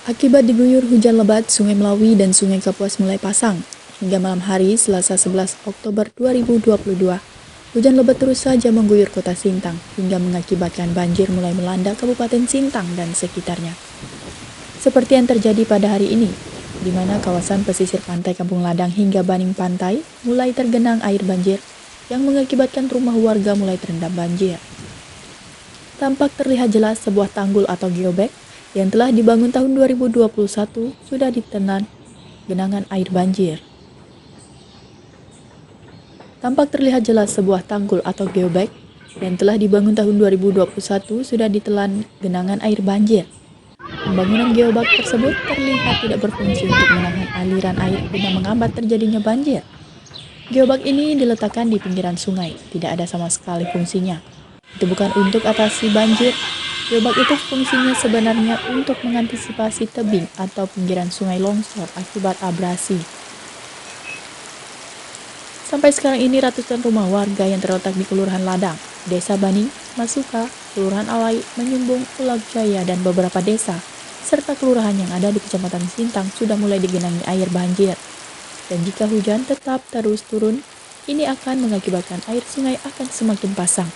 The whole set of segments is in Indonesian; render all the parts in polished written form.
Akibat diguyur hujan lebat, Sungai Melawi dan Sungai Kapuas mulai pasang. Hingga malam hari, Selasa 11 Oktober 2022, hujan lebat terus saja mengguyur kota Sintang, hingga mengakibatkan banjir mulai melanda Kabupaten Sintang dan sekitarnya. Seperti yang terjadi pada hari ini, di mana kawasan pesisir pantai Kampung Ladang hingga Baning Pantai mulai tergenang air banjir, yang mengakibatkan rumah warga mulai terendam banjir. Tampak terlihat jelas sebuah tanggul atau geobek yang telah dibangun tahun 2021 sudah ditelan genangan air banjir. Tampak terlihat jelas sebuah tanggul atau geobek yang telah dibangun tahun 2021 sudah ditelan genangan air banjir. Pembangunan geobek tersebut terlihat tidak berfungsi untuk menahan aliran air guna menghambat terjadinya banjir. Geobek ini diletakkan di pinggiran sungai, tidak ada sama sekali fungsinya. Itu bukan untuk atasi banjir. Geobek itu fungsinya sebenarnya untuk mengantisipasi tebing atau pinggiran sungai longsor akibat abrasi. Sampai sekarang ini ratusan rumah warga yang terletak di Kelurahan Ladang, Desa Baning, Masuka, Kelurahan Alai, Menyumbung, Pulau Jaya, dan beberapa desa, serta kelurahan yang ada di Kecamatan Sintang sudah mulai digenangi air banjir. Dan jika hujan tetap terus turun, ini akan mengakibatkan air sungai akan semakin pasang.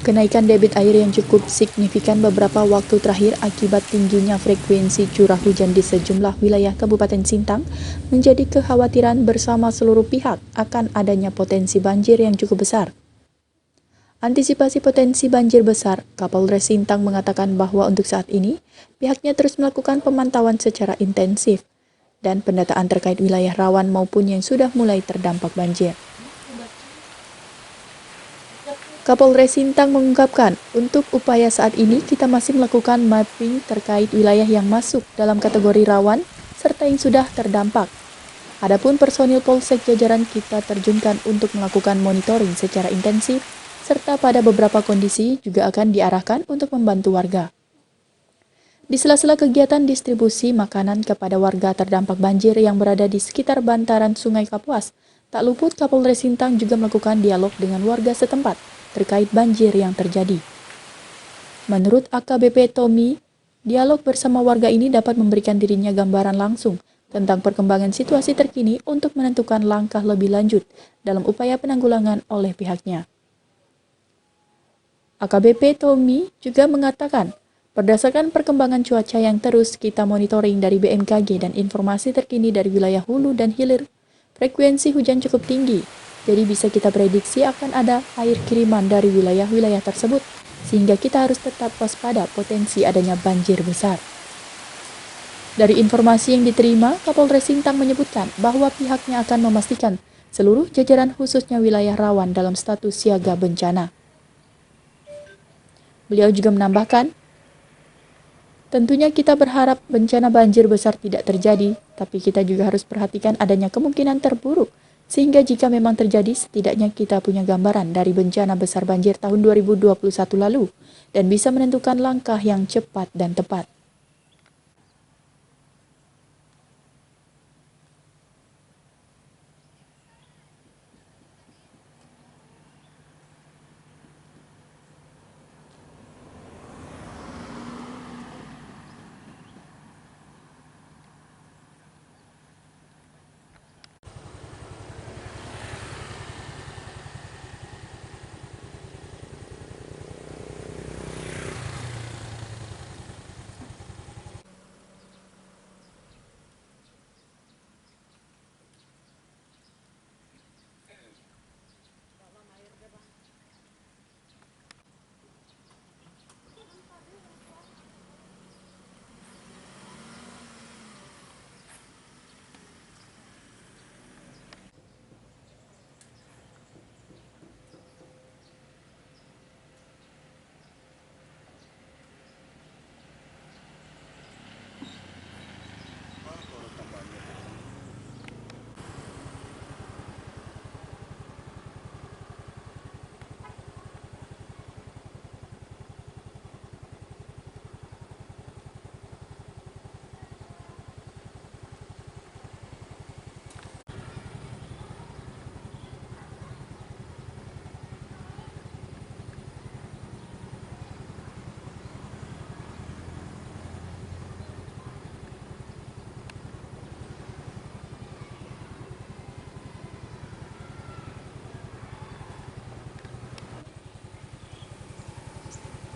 Kenaikan debit air yang cukup signifikan beberapa waktu terakhir akibat tingginya frekuensi curah hujan di sejumlah wilayah Kabupaten Sintang menjadi kekhawatiran bersama seluruh pihak akan adanya potensi banjir yang cukup besar. Antisipasi potensi banjir besar, Kapolres Sintang mengatakan bahwa untuk saat ini pihaknya terus melakukan pemantauan secara intensif dan pendataan terkait wilayah rawan maupun yang sudah mulai terdampak banjir. Kapolres Sintang mengungkapkan, untuk upaya saat ini kita masih melakukan mapping terkait wilayah yang masuk dalam kategori rawan serta yang sudah terdampak. Adapun personil Polsek jajaran kita terjunkan untuk melakukan monitoring secara intensif serta pada beberapa kondisi juga akan diarahkan untuk membantu warga. Di sela-sela kegiatan distribusi makanan kepada warga terdampak banjir yang berada di sekitar bantaran Sungai Kapuas, tak luput Kapolres Sintang juga melakukan dialog dengan warga setempat terkait banjir yang terjadi. Menurut AKBP Tommy, dialog bersama warga ini dapat memberikan dirinya gambaran langsung tentang perkembangan situasi terkini untuk menentukan langkah lebih lanjut dalam upaya penanggulangan oleh pihaknya. AKBP Tommy juga mengatakan, berdasarkan perkembangan cuaca yang terus kita monitoring dari BMKG dan informasi terkini dari wilayah hulu dan hilir, frekuensi hujan cukup tinggi. Jadi bisa kita prediksi akan ada air kiriman dari wilayah-wilayah tersebut, sehingga kita harus tetap waspada potensi adanya banjir besar. Dari informasi yang diterima, Kapolres Sintang menyebutkan bahwa pihaknya akan memastikan seluruh jajaran khususnya wilayah rawan dalam status siaga bencana. Beliau juga menambahkan, tentunya kita berharap bencana banjir besar tidak terjadi, tapi kita juga harus perhatikan adanya kemungkinan terburuk, sehingga jika memang terjadi, setidaknya kita punya gambaran dari bencana besar banjir tahun 2021 lalu dan bisa menentukan langkah yang cepat dan tepat.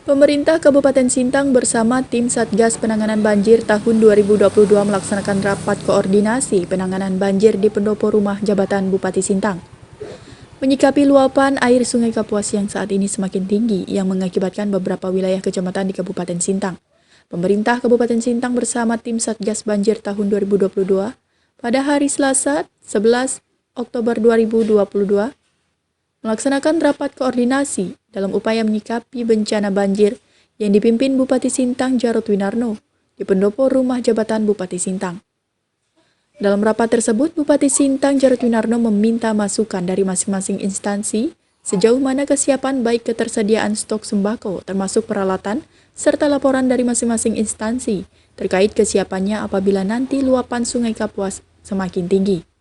Pemerintah Kabupaten Sintang bersama tim Satgas Penanganan Banjir tahun 2022 melaksanakan rapat koordinasi penanganan banjir di pendopo rumah jabatan Bupati Sintang. Menyikapi luapan air Sungai Kapuas yang saat ini semakin tinggi yang mengakibatkan beberapa wilayah kecamatan di Kabupaten Sintang. Pemerintah Kabupaten Sintang bersama tim Satgas Banjir tahun 2022 pada hari Selasa 11 Oktober 2022 melaksanakan rapat koordinasi dalam upaya menyikapi bencana banjir yang dipimpin Bupati Sintang Jarod Winarno di pendopo rumah jabatan Bupati Sintang. Dalam rapat tersebut, Bupati Sintang Jarod Winarno meminta masukan dari masing-masing instansi sejauh mana kesiapan baik ketersediaan stok sembako termasuk peralatan serta laporan dari masing-masing instansi terkait kesiapannya apabila nanti luapan Sungai Kapuas semakin tinggi.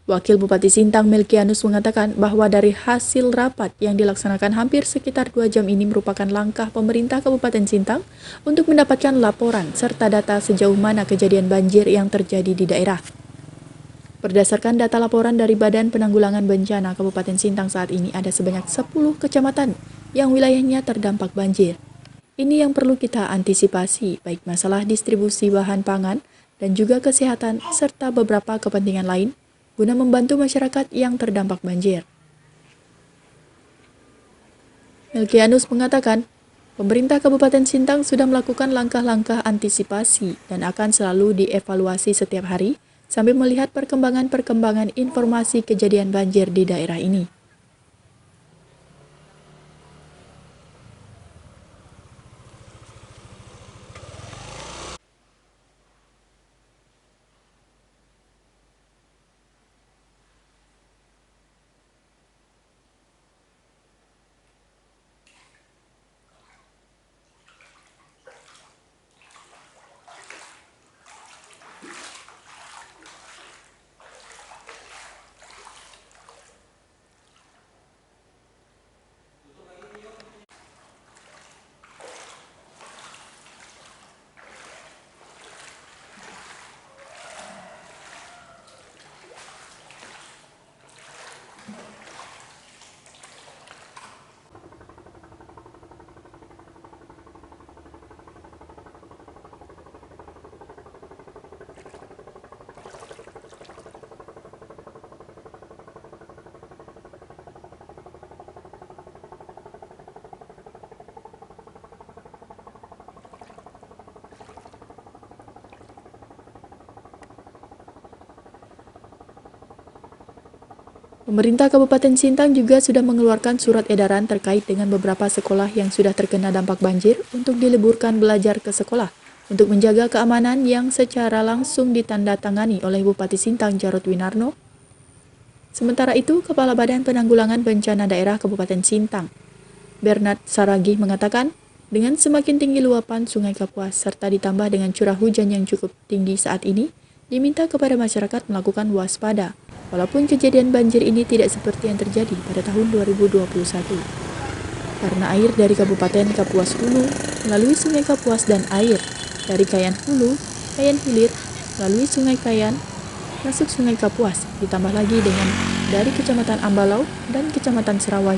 Wakil Bupati Sintang Melkianus mengatakan bahwa dari hasil rapat yang dilaksanakan hampir sekitar 2 jam ini merupakan langkah pemerintah Kabupaten Sintang untuk mendapatkan laporan serta data sejauh mana kejadian banjir yang terjadi di daerah. Berdasarkan data laporan dari Badan Penanggulangan Bencana Kabupaten Sintang saat ini ada sebanyak 10 kecamatan yang wilayahnya terdampak banjir. Ini yang perlu kita antisipasi, baik masalah distribusi bahan pangan dan juga kesehatan serta beberapa kepentingan lain guna membantu masyarakat yang terdampak banjir. Melkianus mengatakan, pemerintah Kabupaten Sintang sudah melakukan langkah-langkah antisipasi dan akan selalu dievaluasi setiap hari sambil melihat perkembangan informasi kejadian banjir di daerah ini. Pemerintah Kabupaten Sintang juga sudah mengeluarkan surat edaran terkait dengan beberapa sekolah yang sudah terkena dampak banjir untuk diliburkan belajar ke sekolah untuk menjaga keamanan yang secara langsung ditandatangani oleh Bupati Sintang Jarod Winarno. Sementara itu, Kepala Badan Penanggulangan Bencana Daerah Kabupaten Sintang, Bernard Saragih mengatakan, dengan semakin tinggi luapan Sungai Kapuas serta ditambah dengan curah hujan yang cukup tinggi saat ini, diminta kepada masyarakat melakukan waspada. Walaupun kejadian banjir ini tidak seperti yang terjadi pada tahun 2021. Karena air dari Kabupaten Kapuas Hulu melalui Sungai Kapuas dan air dari Kayan Hulu, Kayan Hilir melalui Sungai Kayan masuk Sungai Kapuas, ditambah lagi dengan dari Kecamatan Ambalau dan Kecamatan Serawai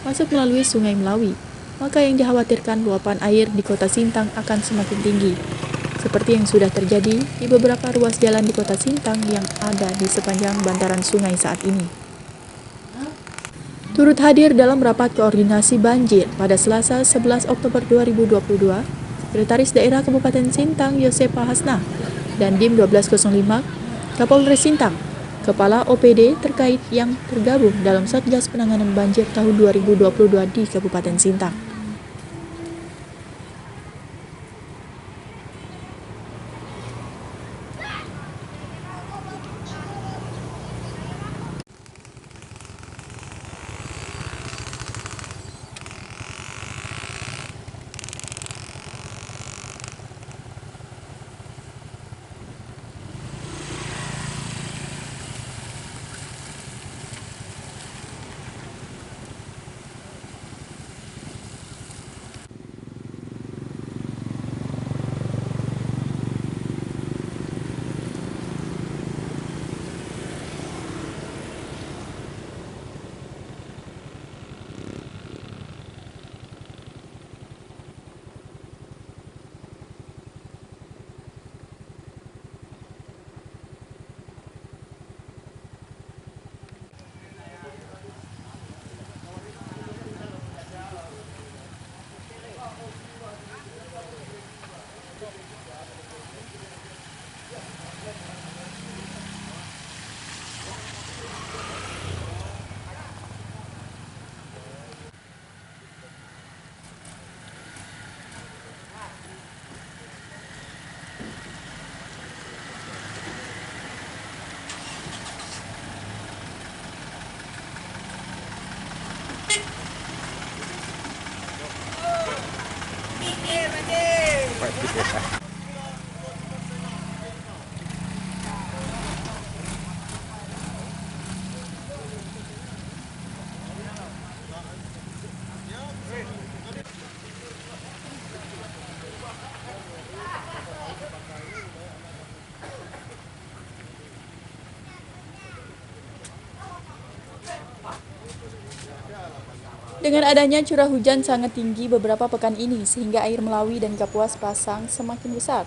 masuk melalui Sungai Melawi, maka yang dikhawatirkan luapan air di Kota Sintang akan semakin tinggi. Seperti yang sudah terjadi di beberapa ruas jalan di Kota Sintang yang ada di sepanjang bantaran sungai saat ini. Turut hadir dalam rapat koordinasi banjir pada Selasa 11 Oktober 2022, Sekretaris Daerah Kabupaten Sintang Yosepa Hasnah dan Dim 1205, Kapolres Sintang, Kepala OPD terkait yang tergabung dalam Satgas Penanganan Banjir tahun 2022 di Kabupaten Sintang. Dengan adanya curah hujan sangat tinggi beberapa pekan ini, sehingga air Melawi dan Kapuas Pasang semakin besar.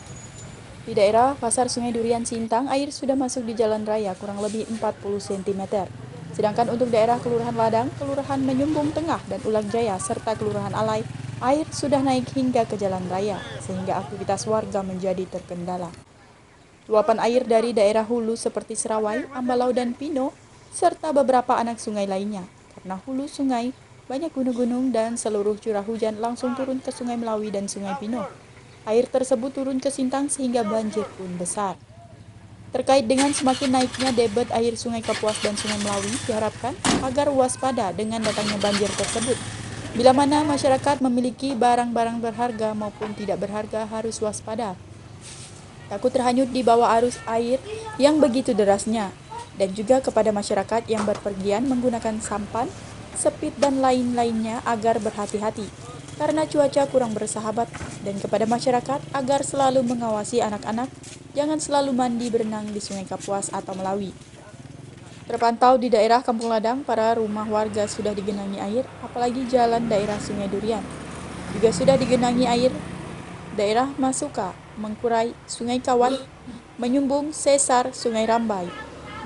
Di daerah Pasar Sungai Durian Sintang, air sudah masuk di jalan raya kurang lebih 40 cm. Sedangkan untuk daerah Kelurahan Ladang, Kelurahan Menyumbung Tengah, dan Ulang Jaya, serta Kelurahan Alai, air sudah naik hingga ke jalan raya, sehingga aktivitas warga menjadi terkendala. Luapan air dari daerah hulu seperti Serawai, Ambalau, dan Pino, serta beberapa anak sungai lainnya. Karena hulu sungai, banyak gunung-gunung dan seluruh curah hujan langsung turun ke Sungai Melawi dan Sungai Pino. Air tersebut turun ke Sintang sehingga banjir pun besar. Terkait dengan semakin naiknya debit air Sungai Kapuas dan Sungai Melawi, diharapkan agar waspada dengan datangnya banjir tersebut. Bila mana masyarakat memiliki barang-barang berharga maupun tidak berharga harus waspada. Takut terhanyut di bawah arus air yang begitu derasnya. Dan juga kepada masyarakat yang berpergian menggunakan sampan, sepit, dan lain-lainnya agar berhati-hati karena cuaca kurang bersahabat, dan kepada masyarakat agar selalu mengawasi anak-anak jangan selalu mandi berenang di Sungai Kapuas atau Melawi. Terpantau di daerah Kampung Ladang, para rumah warga sudah digenangi air, apalagi jalan daerah Sungai Durian juga sudah digenangi air. Daerah Masuka, Mengkurai, Sungai Kawan, Menyumbung, Sesar, Sungai Rambai,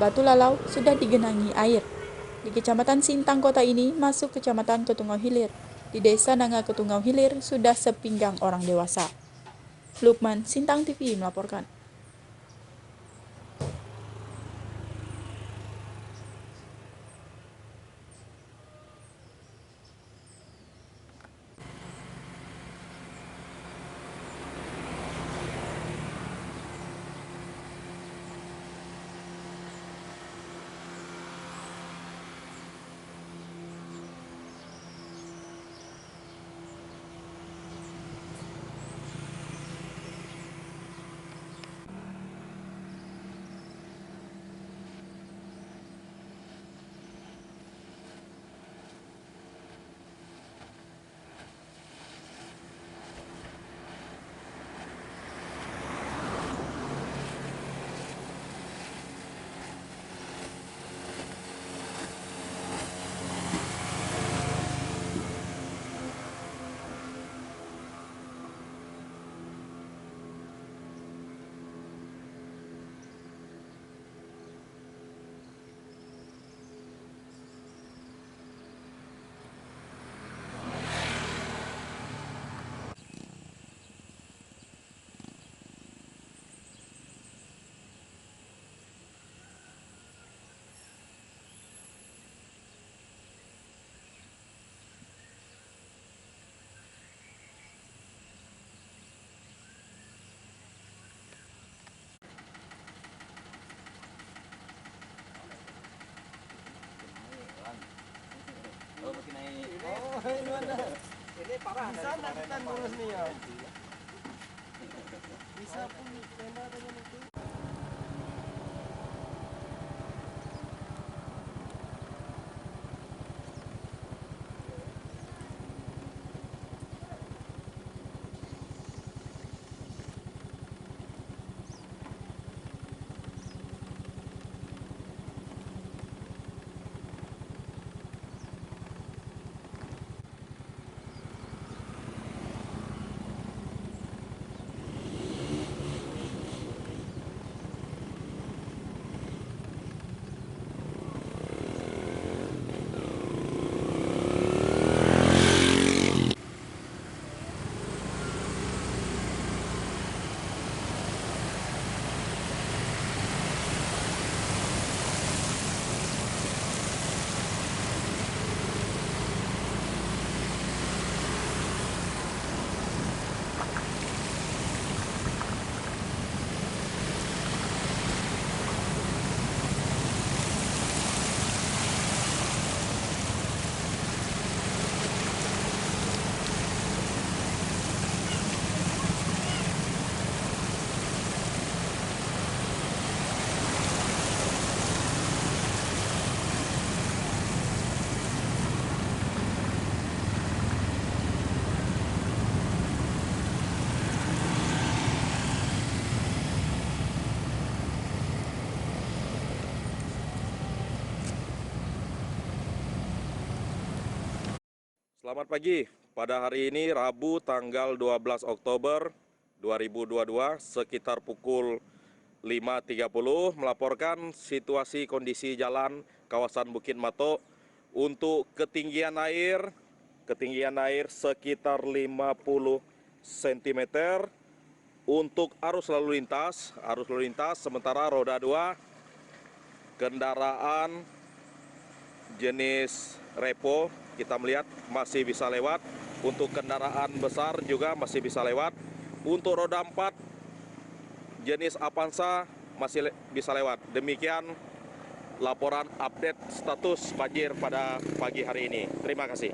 Batu Lalau sudah digenangi air. Di Kecamatan Sintang kota ini masuk Kecamatan Ketungau Hilir. Di Desa Nanga Ketungau Hilir sudah sepinggang orang dewasa. Lukman, Sintang TV melaporkan. Ini parah. Bisa nggak kita ngurus nih ya? Bisa pun tenda dengan itu. Selamat pagi. Pada hari ini Rabu tanggal 12 Oktober 2022 sekitar pukul 5.30 melaporkan situasi kondisi jalan kawasan Bukit Mato untuk ketinggian air sekitar 50 cm. Untuk arus lalu lintas sementara roda 2 kendaraan jenis Repo kita melihat masih bisa lewat. Untuk kendaraan besar juga masih bisa lewat. Untuk roda 4 jenis Avanza masih bisa lewat. Demikian laporan update status banjir pada pagi hari ini. Terima kasih.